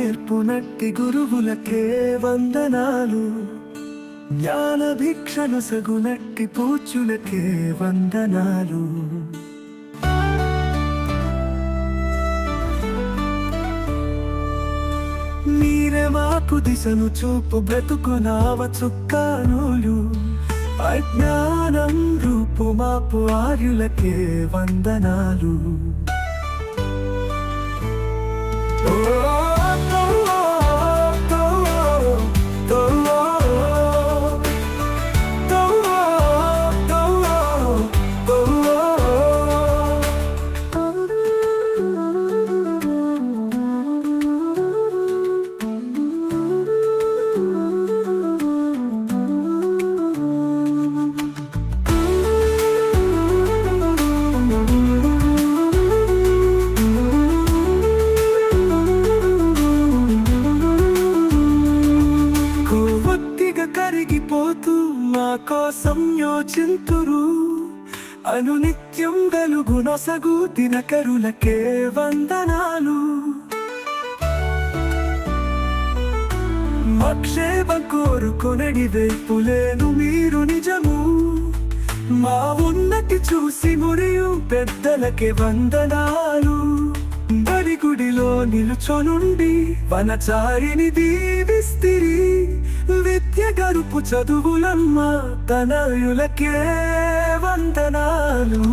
నేర్పునట్టి గురువులకే వందనాలు. జ్ఞాన భిక్షను సగునట్టి పూజ్యులకే వందనాలు. మీరే మాకు దిశను చూపు బ్రతుకునావ చుక్కానులు. అజ్ఞానం రూపుమాపు ఆర్యులకే వందనాలు. కరిగిపోతూ మా కోసం యోచింతురు. అనునిత్యం గలుగునొసగు దినకరులకే వందనాలు. మక్షేమం కోరుకొనడి వైపులేను మీరు నిజము. మా ఉన్నతి చూసి మురియు పెద్దలకే వందనాలు. బడిగుడిలో నిలుచొనుండి వనచారిని దీవిస్తిరి. విద్య గరుపు చదువులమ్మ తనయులకే వందనాలు.